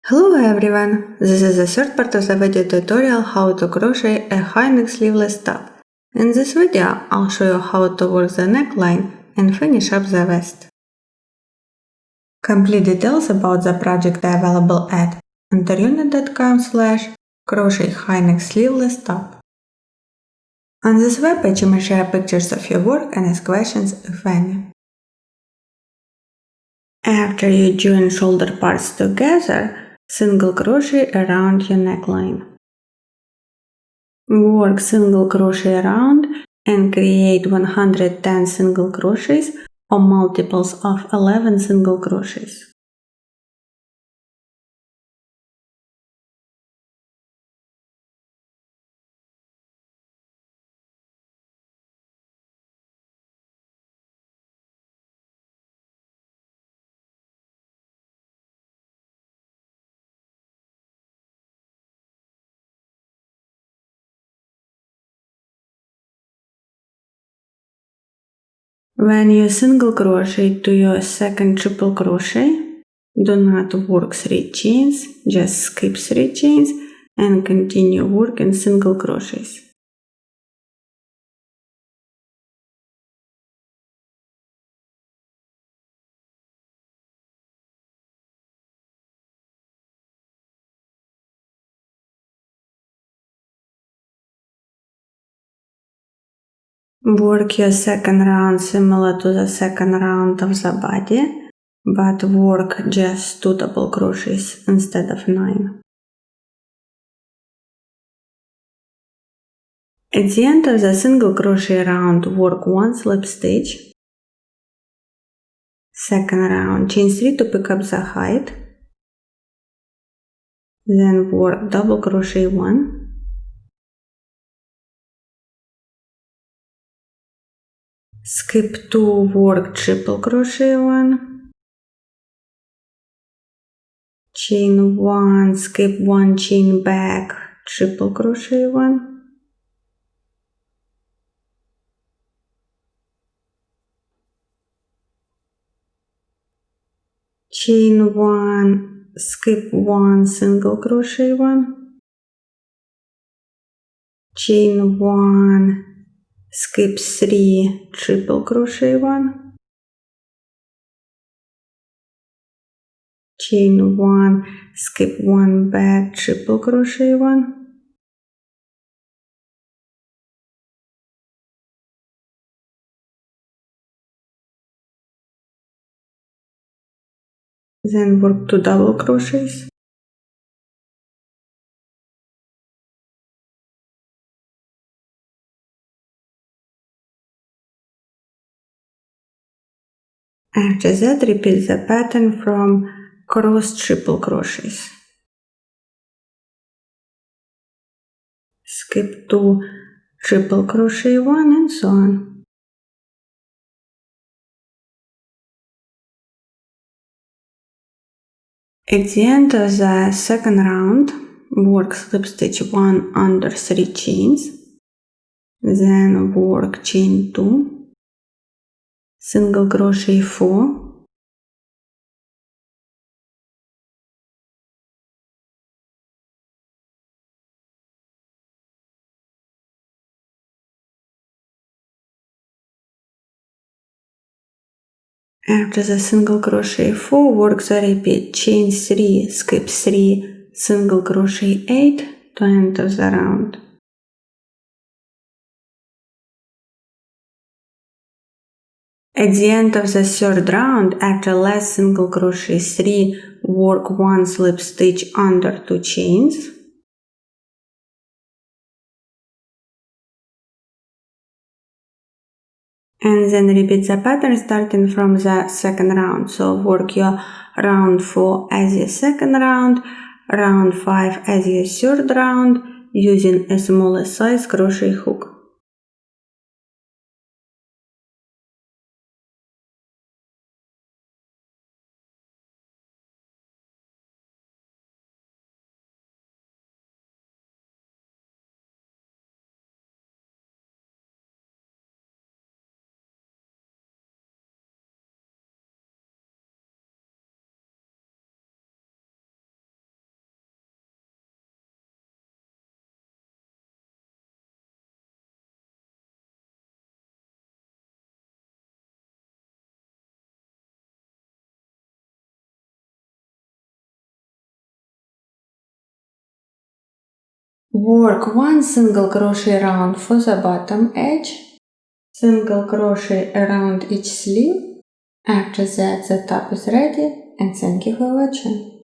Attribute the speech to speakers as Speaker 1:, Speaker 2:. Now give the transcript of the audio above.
Speaker 1: Hello everyone! This is the third part of the video tutorial how to crochet a high neck sleeveless top. In this video, I'll show you how to work the neckline and finish up the vest. Complete details about the project are available at interunit.com/crochet high neck sleeveless top. On this webpage you may share pictures of your work and ask questions if any. After you join shoulder parts together, single crochet around your neckline. Work single crochet around and create 110 single crochets or multiples of 11 single crochets. When you single crochet to your second triple crochet, do not work 3 chains, just skip 3 chains and continue working single crochets. Work your second round similar to the second round of the body, but work just 2 double crochets instead of 9. At the end of the single crochet round, work 1 slip stitch. Second round, chain 3 to pick up the height. Then work double crochet 1. Skip 2, work triple crochet 1. Chain 1, skip 1 chain back, triple crochet 1. Chain 1, skip 1 single crochet 1. Chain 1, skip 3 triple crochet 1. Chain 1, skip 1 back, triple crochet 1. Then work 2 double crochets. After that, repeat the pattern from cross triple crochets. Skip 2 triple crochet 1 and so on. At the end of the second round, work slip stitch 1 under 3 chains. Then work chain 2, single crochet 4. After the single crochet 4, work the repeat chain 3, skip 3, single crochet 8 to enter the round. At the end of the third round, after last single crochet 3, work 1 slip stitch under 2 chains. And then repeat the pattern starting from the second round. So work your round 4 as your second round 5 as your third round, using a smaller size crochet hook. Work one single crochet round for the bottom edge, single crochet around each sleeve. After that, the top is ready, and thank you for watching.